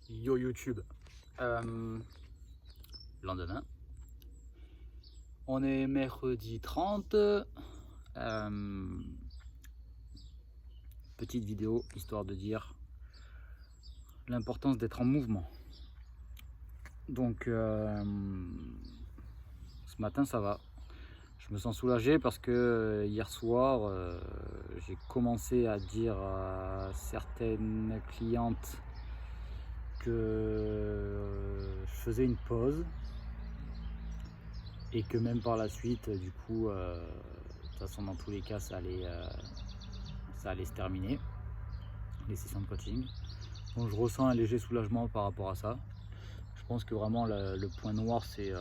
Yo YouTube. Lendemain. On est mercredi 30. Petite vidéo histoire de dire l'importance d'être en mouvement. Donc ce matin ça va. Je me sens soulagé parce que hier soir j'ai commencé à dire à certaines clientes que je faisais une pause et que même par la suite du coup de toute façon dans tous les cas ça allait se terminer les sessions de coaching. Donc je ressens un léger soulagement par rapport à ça. Je pense que vraiment le point noir c'est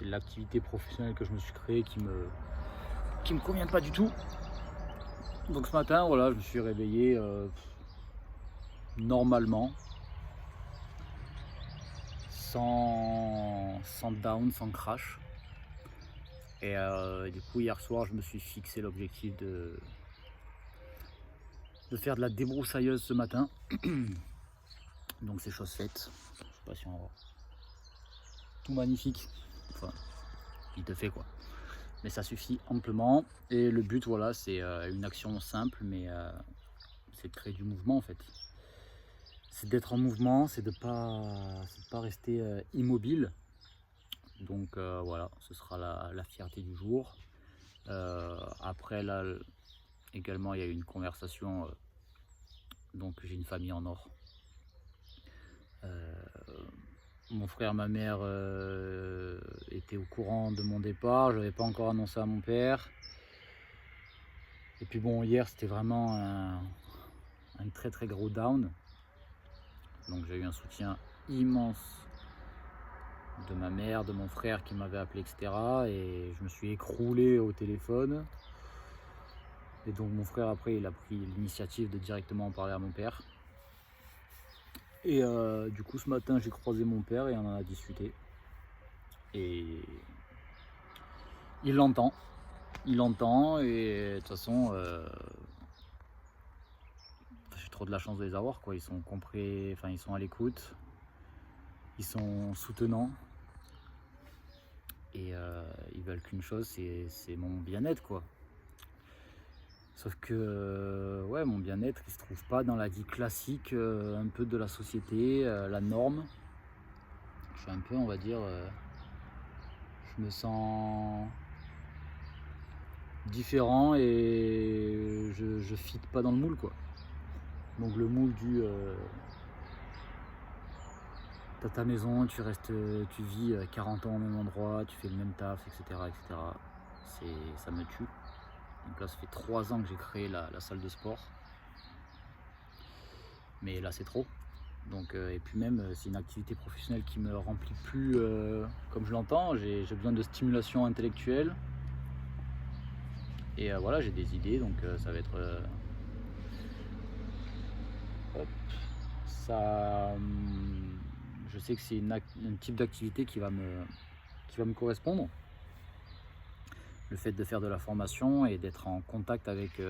l'activité professionnelle que je me suis créée qui me convient pas du tout. Donc ce matin voilà je me suis réveillé normalement, sans down, sans crash. Et du coup hier soir je me suis fixé l'objectif de faire de la débroussailleuse ce matin. Donc c'est chose faite. Je sais pas si on voit. Tout magnifique. Enfin, il te fait quoi. Mais ça suffit amplement. Et le but voilà c'est une action simple mais c'est de créer du mouvement en fait. C'est d'être en mouvement, c'est de pas rester immobile. Donc voilà, ce sera la fierté du jour. Après là également il y a eu une conversation. Donc j'ai une famille en or. Mon frère, ma mère étaient au courant de mon départ. Je n'avais pas encore annoncé à mon père. Et puis bon, hier c'était vraiment un très très gros down. Donc j'ai eu un soutien immense de ma mère, de mon frère qui m'avait appelé, etc. Et je me suis écroulé au téléphone. Et donc mon frère après il a pris l'initiative de directement en parler à mon père. Et du coup ce matin j'ai croisé mon père et on en a discuté. Et il l'entend et de toute façon j'ai trop de la chance de les avoir quoi. Ils sont compris, enfin ils sont à l'écoute, ils sont soutenants et ils veulent qu'une chose, c'est mon bien-être quoi. Sauf que ouais, mon bien-être il se trouve pas dans la vie classique un peu de la société, la norme. Je suis un peu on va dire je me sens différent et je fit pas dans le moule quoi. Donc le moule du t'as ta maison, tu tu vis 40 ans au même endroit, tu fais le même taf, etc. etc. Ça me tue. Donc là ça fait 3 ans que j'ai créé la salle de sport. Mais là c'est trop. Donc et puis même c'est une activité professionnelle qui me remplit plus comme je l'entends. J'ai besoin de stimulation intellectuelle. Et voilà, j'ai des idées, donc ça va être hop, ça, je sais que c'est un type d'activité qui va me correspondre. Le fait de faire de la formation et d'être en contact avec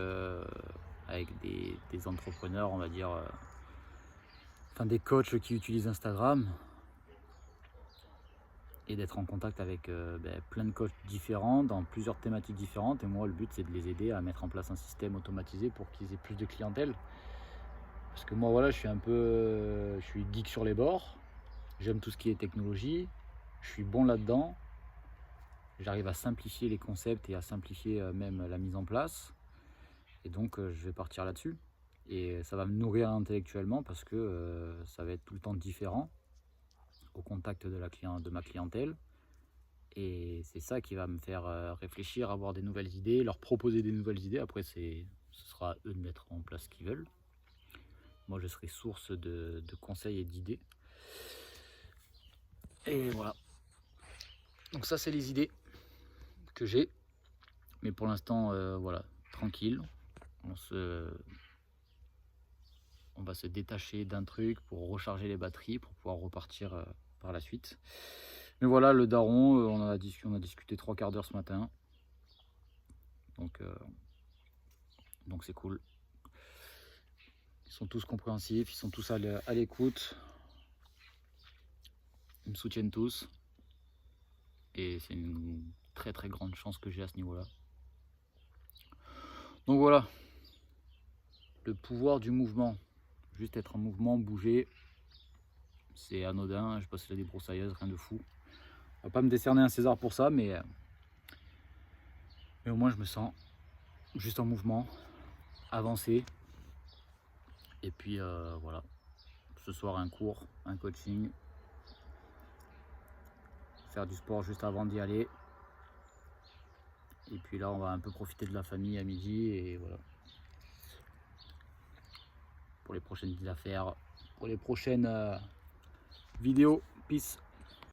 des entrepreneurs, on va dire, enfin des coachs qui utilisent Instagram, et d'être en contact avec plein de coachs différents dans plusieurs thématiques différentes. Et moi le but c'est de les aider à mettre en place un système automatisé pour qu'ils aient plus de clientèle. Parce que moi voilà, je suis geek sur les bords, j'aime tout ce qui est technologie, je suis bon là-dedans, j'arrive à simplifier les concepts et à simplifier même la mise en place. Et donc je vais partir là-dessus. Et ça va me nourrir intellectuellement parce que ça va être tout le temps différent au contact de ma clientèle. Et c'est ça qui va me faire réfléchir, avoir des nouvelles idées, leur proposer des nouvelles idées. Après, ce sera à eux de mettre en place ce qu'ils veulent. Moi, je serai source de conseils et d'idées. Et voilà. Donc ça, c'est les idées que j'ai. Mais pour l'instant, voilà, tranquille. On va se détacher d'un truc pour recharger les batteries, pour pouvoir repartir par la suite. Mais voilà, le daron, on a discuté 3 quarts d'heure ce matin. Donc c'est cool. Ils sont tous compréhensifs, ils sont tous à l'écoute. Ils me soutiennent tous. Et c'est une très très grande chance que j'ai à ce niveau-là. Donc voilà, le pouvoir du mouvement. Juste être en mouvement, bouger, c'est anodin. Je passe la débroussailleuse, rien de fou. On va pas me décerner un César pour ça, mais au moins je me sens juste en mouvement, avancé. Et puis voilà, ce soir un cours, un coaching, faire du sport juste avant d'y aller. Et puis là on va un peu profiter de la famille à midi et voilà. Pour les prochaines affaires, pour les prochaines vidéos. Peace.